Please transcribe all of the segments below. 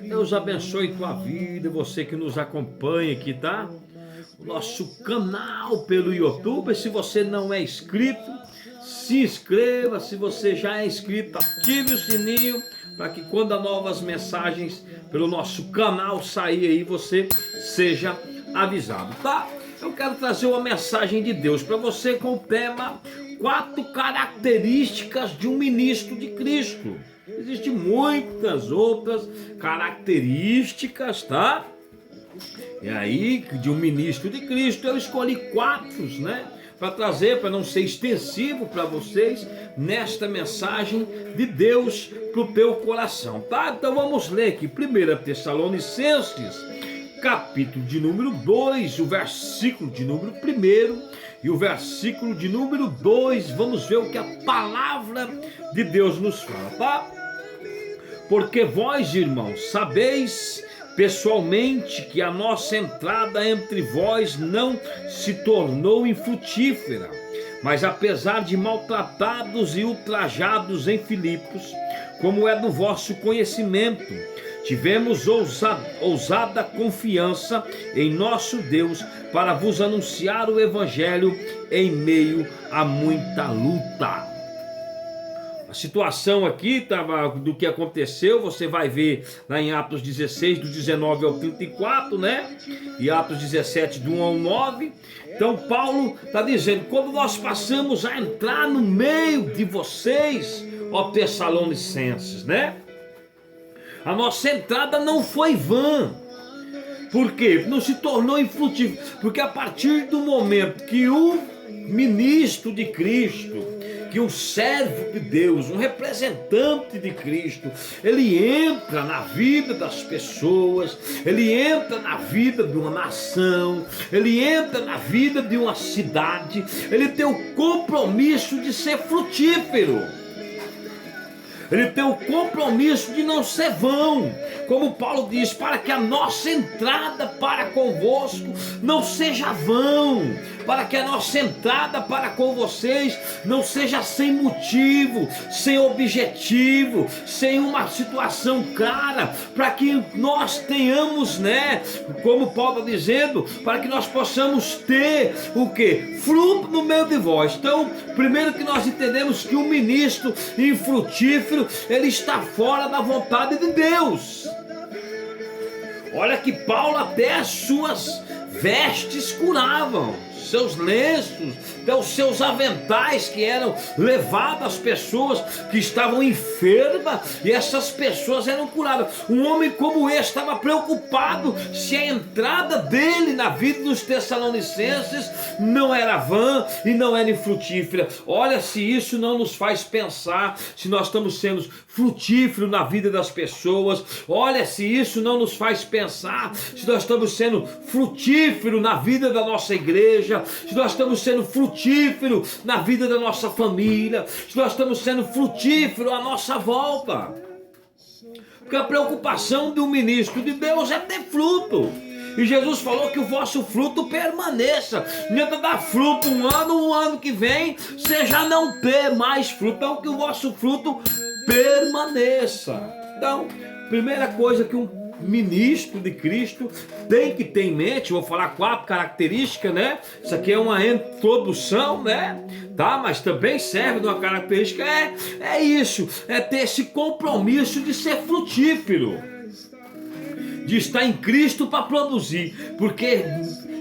Deus abençoe tua vida, você que nos acompanha aqui, tá? O nosso canal pelo YouTube. Se você não é inscrito, se inscreva. Se você já é inscrito, ative o sininho para que quando as novas mensagens pelo nosso canal sair aí, você seja avisado, tá? Eu quero trazer uma mensagem de Deus para você com o tema 4 características de um ministro de Cristo. Existem muitas outras características, tá? E aí, de um ministro de Cristo, eu escolhi 4, né? Para trazer, para não ser extensivo para vocês, nesta mensagem de Deus para o teu coração, tá? Então vamos ler aqui, 1 Tessalonicenses, capítulo de número 2, o versículo de número 1 e o versículo de número 2, vamos ver o que a palavra de Deus nos fala, tá? Porque vós, irmãos, sabeis pessoalmente que a nossa entrada entre vós não se tornou infrutífera, mas apesar de maltratados e ultrajados em Filipos, como é do vosso conhecimento, tivemos ousada confiança em nosso Deus para vos anunciar o Evangelho em meio a muita luta. A situação aqui do que aconteceu, você vai ver lá em Atos 16, do 19 ao 34, né? E Atos 17, do 1 ao 9. Então Paulo está dizendo, quando nós passamos a entrar no meio de vocês, ó Tessalonicenses, né? A nossa entrada não foi vã. Por quê? Não se tornou infrutífero. Porque a partir do momento que o ministro de Cristo, que um servo de Deus, um representante de Cristo, ele entra na vida das pessoas, ele entra na vida de uma nação, ele entra na vida de uma cidade, ele tem o compromisso de ser frutífero. Ele tem o compromisso de não ser vão, como Paulo diz, para que a nossa entrada para convosco não seja vão, para que a nossa entrada para com vocês não seja sem motivo, sem objetivo, sem uma situação clara, para que nós tenhamos, né, como Paulo está dizendo, para que nós possamos ter o que? Fruto no meio de vós. Então, primeiro que nós entendemos que um ministro infrutífero, ele está fora da vontade de Deus. Olha que Paulo até as suas vestes curavam, seus lenços, até os seus aventais que eram levados às pessoas que estavam enfermas, e essas pessoas eram curadas. Um homem como esse estava preocupado se a entrada dele na vida dos Tessalonicenses não era vã e não era infrutífera. Olha, se isso não nos faz pensar se nós estamos sendo frutíferos na vida das pessoas. Olha, se isso não nos faz pensar se nós estamos sendo frutíferos na vida da nossa igreja, se nós estamos sendo frutíferos na vida da nossa família, se nós estamos sendo frutíferos à nossa volta. Porque a preocupação de um ministro de Deus é ter fruto. E Jesus falou que o vosso fruto permaneça. Não adianta dar fruto um ano que vem, você já não ter mais fruto. Então que o vosso fruto permaneça. Então, primeira coisa que um ministro de Cristo tem que ter em mente, vou falar 4 características, né? Isso aqui é uma introdução, né? Tá? Mas também serve de uma característica, é isso, é ter esse compromisso de ser frutífero, de estar em Cristo para produzir, porque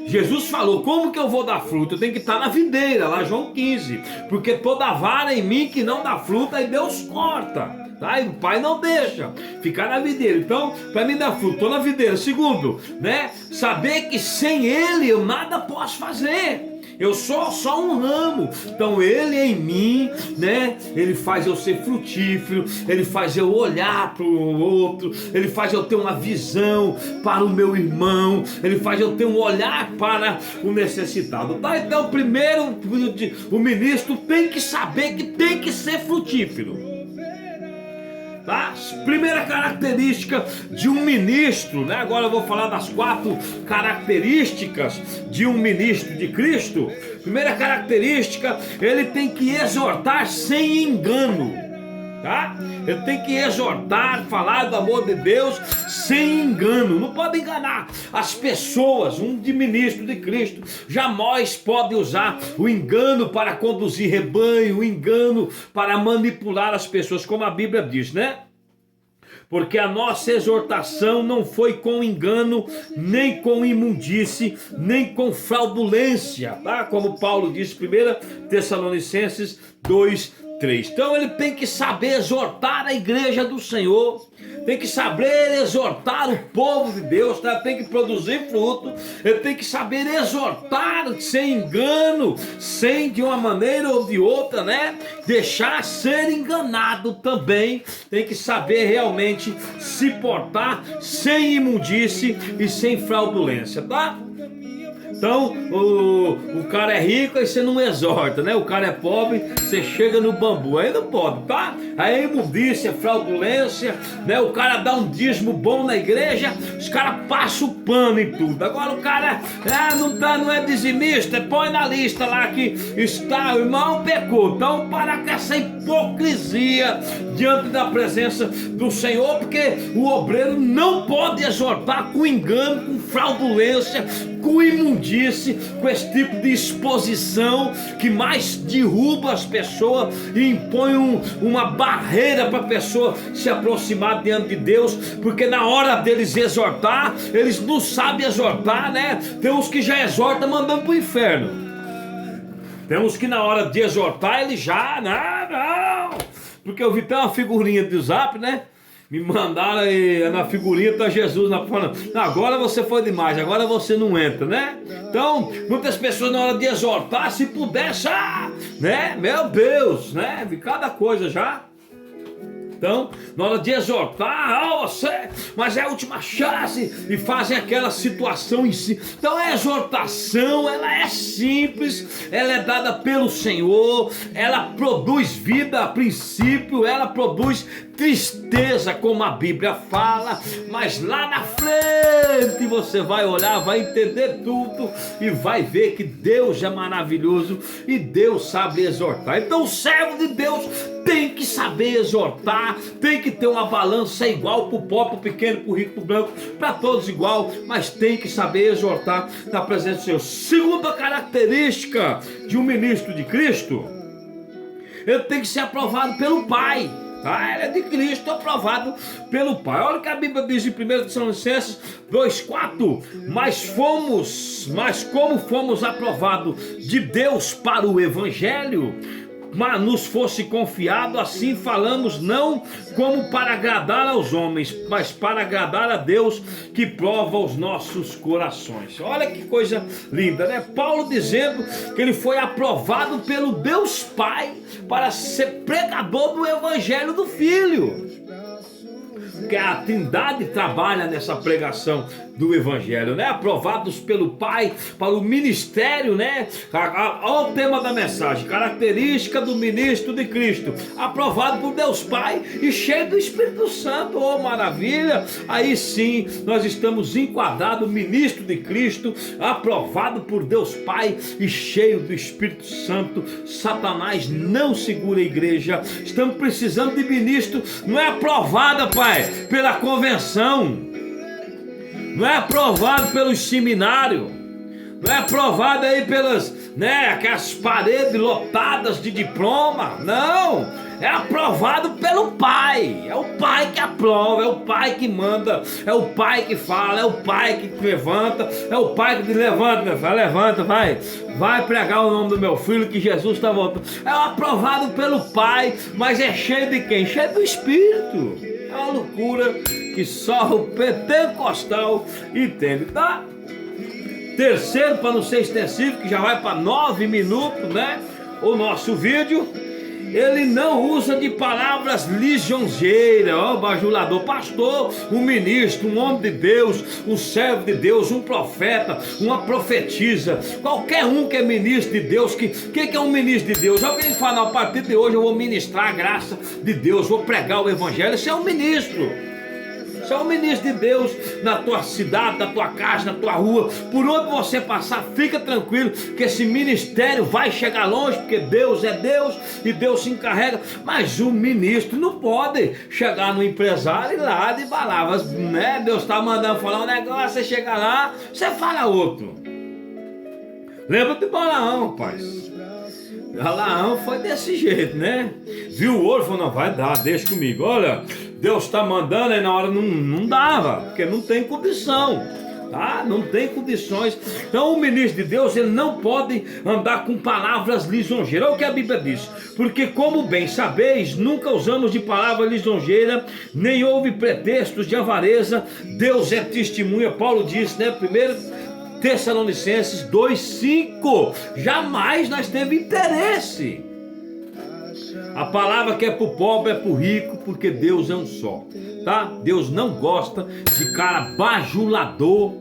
Jesus falou, como que eu vou dar fruto? Eu tenho que estar na videira, lá João 15, porque toda vara em mim que não dá fruto, aí Deus corta. Tá? E o pai não deixa ficar na videira. Então, para mim dar fruto, estou na videira. Segundo, né? Saber que sem ele eu nada posso fazer. Eu sou só um ramo. Então ele em mim, né? Ele faz eu ser frutífero, ele faz eu olhar para o outro, ele faz eu ter uma visão para o meu irmão, ele faz eu ter um olhar para o necessitado. Tá? Então, primeiro, o ministro tem que saber que tem que ser frutífero. Tá? Primeira característica de um ministro, né? Agora eu vou falar das 4 características de um ministro de Cristo. Primeira característica, ele tem que exortar sem engano. tá? Ele tem que exortar, falar do amor de Deus sem engano. Não pode enganar as pessoas. Um ministro de Cristo jamais pode usar o engano para conduzir rebanho, o engano para manipular as pessoas, como a Bíblia diz, né? Porque a nossa exortação não foi com engano, nem com imundície, nem com fraudulência, tá? Como Paulo disse, 1 Tessalonicenses 2:3. Então ele tem que saber exortar a igreja do Senhor, tem que saber exortar o povo de Deus, tá? Tem que produzir fruto, ele tem que saber exortar sem engano, sem de uma maneira ou de outra, né? Deixar ser enganado também, tem que saber realmente se portar sem imundície e sem fraudulência, tá? Então, o cara é rico, aí você não exorta, né? O cara é pobre, você chega no bambu, aí não pode, tá? Aí imundícia, fraudulência, né? O cara dá um dízimo bom na igreja, os caras passam o pano em tudo. Agora o cara não é dizimista, põe na lista lá que está, o irmão pecou. Então, para com essa hipocrisia diante da presença do Senhor, porque o obreiro não pode exortar com engano, com fraudulência, com imundície, com esse tipo de exposição que mais derruba as pessoas e impõe uma barreira para a pessoa se aproximar diante de Deus, porque na hora deles exortar, eles não sabem exortar, né? Tem uns que já exortam mandando para o inferno, tem uns que na hora de exortar eles já, não, porque eu vi até uma figurinha do Zap, né? Me mandaram aí, na figurinha tá Jesus falando, agora você foi demais, agora você não entra, né? Então, muitas pessoas na hora de exortar, se pudesse, né? Meu Deus, né? Vi cada coisa já. Então, na hora de exortar, você, mas é a última chance, e fazem aquela situação em si. Então a exortação, ela é simples, ela é dada pelo Senhor, ela produz vida a princípio, ela produz tristeza, como a Bíblia fala, mas lá na frente você vai olhar, vai entender tudo e vai ver que Deus é maravilhoso e Deus sabe exortar. Então o servo de Deus tem que saber exortar, tem que ter uma balança igual para o pobre, para o pequeno, para o rico, para o branco, para todos igual, mas tem que saber exortar na presença do Senhor. Segunda característica de um ministro de Cristo, ele tem que ser aprovado pelo Pai. Ele é de Cristo, aprovado pelo Pai. Olha o que a Bíblia diz em 1 Tessalonicenses 2:4. Mas como fomos aprovados de Deus para o Evangelho, mas nos fosse confiado, assim falamos, não como para agradar aos homens, mas para agradar a Deus que prova os nossos corações. Olha que coisa linda, né? Paulo dizendo que ele foi aprovado pelo Deus Pai para ser pregador do Evangelho do Filho. Que a Trindade trabalha nessa pregação do Evangelho, né? Aprovados pelo Pai para o ministério, né? Olha o tema da mensagem: característica do ministro de Cristo, aprovado por Deus Pai e cheio do Espírito Santo. Oh, maravilha! Aí sim nós estamos enquadrados, ministro de Cristo, aprovado por Deus Pai e cheio do Espírito Santo. Satanás não segura a igreja. Estamos precisando de ministro. Não é aprovada, Pai, pela convenção, não é aprovado pelos seminários, não é aprovado aí pelas, né, aquelas paredes lotadas de diploma. Não, é aprovado pelo Pai. É o Pai que aprova, é o Pai que manda, é o Pai que fala, é o Pai que te levanta, é o Pai que te levanta, meu filho. Levanta, vai pregar o nome do meu filho, que Jesus está voltando. É aprovado pelo Pai, mas é cheio de quem? Cheio do Espírito. É uma loucura que só o pentecostal entende, tá? Terceiro, para não ser extensivo, que já vai para 9 minutos, né? O nosso vídeo, ele não usa de palavras lisonjeiras, bajulador, pastor, um ministro, um homem de Deus, um servo de Deus, um profeta, uma profetisa, qualquer um que é ministro de Deus. Que é um ministro de Deus? Alguém fala, a partir de hoje eu vou ministrar a graça de Deus, vou pregar o Evangelho. Isso é um ministro. Você é um ministro de Deus na tua cidade, na tua casa, na tua rua, por onde você passar, fica tranquilo que esse ministério vai chegar longe, porque Deus é Deus e Deus se encarrega. Mas o ministro não pode chegar no empresário e lá de palavras, né? Deus está mandando falar um negócio, você chega lá, você fala outro. Lembra de Balaão, rapaz. Balaão foi desse jeito, né? Viu o ouro e falou, não, vai dar, deixa comigo. Olha, Deus está mandando, aí na hora não dava, porque não tem condição, tá? Não tem condições. Então o ministro de Deus, ele não pode andar com palavras lisonjeiras. Olha o que a Bíblia diz. Porque como bem sabeis, nunca usamos de palavra lisonjeira, nem houve pretextos de avareza. Deus é testemunha. Paulo disse, né? Primeiro Tessalonicenses 2:5, jamais nós teve interesse. A palavra que é para o pobre é para o rico, porque Deus é um só, tá? Deus não gosta de cara bajulador,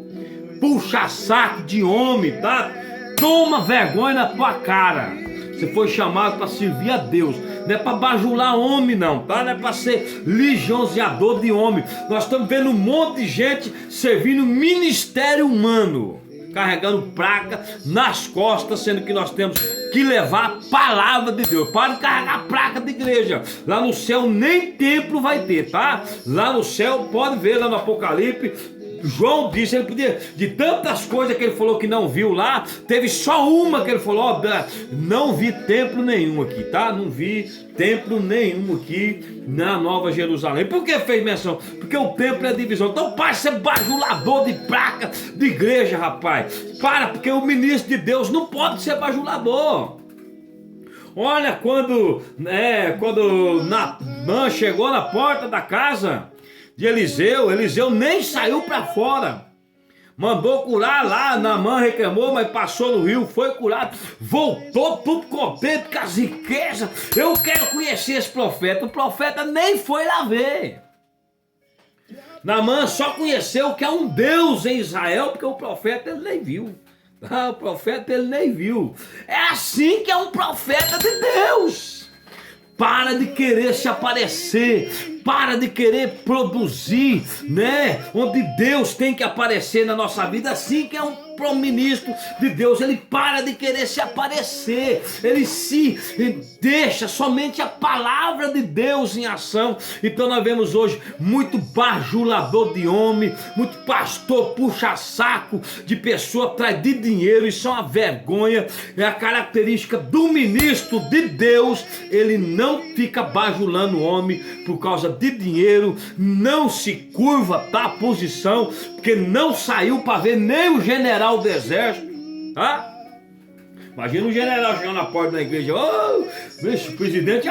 puxa-saco de homem, tá? Toma vergonha na tua cara. Você foi chamado para servir a Deus, não é para bajular homem não, tá? Não é para ser lisonjeador de homem. Nós estamos vendo um monte de gente servindo ministério humano, carregando placa nas costas, sendo que nós temos que levar a palavra de Deus. Para de carregar placa de igreja. Lá no céu nem templo vai ter, tá? Lá no céu, pode ver lá no Apocalipse, João disse, ele podia, de tantas coisas que ele falou que não viu lá, teve só uma que ele falou, ó, não vi templo nenhum aqui, tá? Não vi templo nenhum aqui na Nova Jerusalém. Por que fez menção? Porque o templo é divisão. Então para de ser bajulador de placa de igreja, rapaz. Para, porque o ministro de Deus não pode ser bajulador. Olha, quando Naamã chegou na porta da casa de Eliseu nem saiu para fora. Mandou curar lá, Naamã reclamou, mas passou no rio, foi curado, voltou tudo contente com as riquezas. Eu quero conhecer esse profeta. O profeta nem foi lá ver. Naamã só conheceu que é um Deus em Israel, porque o profeta ele nem viu. O profeta ele nem viu. É assim que é um profeta de Deus. Para de querer se aparecer, para de querer produzir, né? Onde Deus tem que aparecer na nossa vida, assim que é um ministro de Deus, ele para de querer se aparecer, ele deixa somente a palavra de Deus em ação. Então nós vemos hoje muito bajulador de homem, muito pastor puxa-saco de pessoa atrás de dinheiro. Isso é uma vergonha, é a característica do ministro de Deus. Ele não fica bajulando o homem por causa de dinheiro, não se curva, tá? A posição, porque não saiu para ver nem o general do exército, tá? Imagina o general chegando na porta da igreja, o presidente,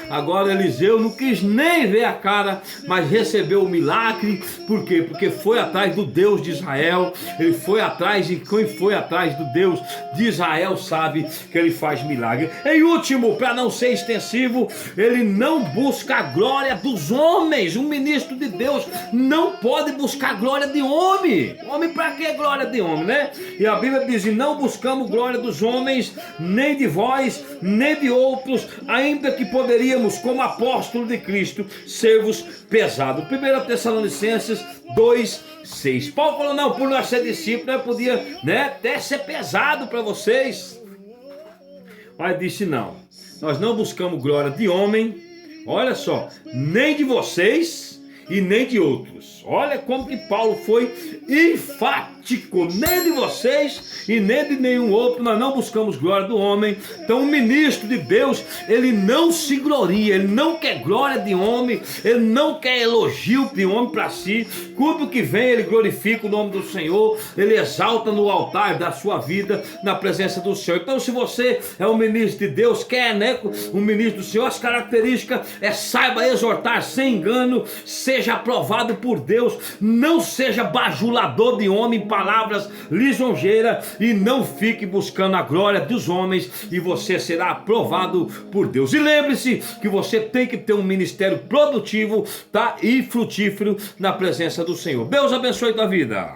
agora Eliseu não quis nem ver a cara, mas recebeu o milagre. Por quê? Porque foi atrás do Deus de Israel, ele foi atrás, e quem foi atrás do Deus de Israel sabe que ele faz milagre. Em último, para não ser extensivo, ele não busca a glória dos homens. Um ministro de Deus não pode buscar a glória de homem. Homem, para que glória de homem, né? E a Bíblia diz, e não buscamos glória dos homens, nem de vós, nem de outros, ainda que poderíamos, como apóstolo de Cristo, ser-vos pesado. 1 Tessalonicenses 2:6. Paulo falou, não, por nós ser discípulo, nós podia, né, até ser pesado para vocês. Mas disse, não, nós não buscamos glória de homem, olha só, nem de vocês e nem de outros. Olha como que Paulo foi enfático, nem de vocês e nem de nenhum outro. Nós não buscamos glória do homem. Então o ministro de Deus, ele não se gloria, ele não quer glória de homem, ele não quer elogio de homem para si. Tudo que vem ele glorifica o nome do Senhor, ele exalta no altar da sua vida, na presença do Senhor. Então se você é um ministro de Deus, quer, né, um ministro do Senhor, as características saiba exortar sem engano, seja aprovado por Deus, não seja bajulador de homem, palavras lisonjeiras, e não fique buscando a glória dos homens, e você será aprovado por Deus. E lembre-se que você tem que ter um ministério produtivo, tá? E frutífero na presença do Senhor. Deus abençoe tua vida.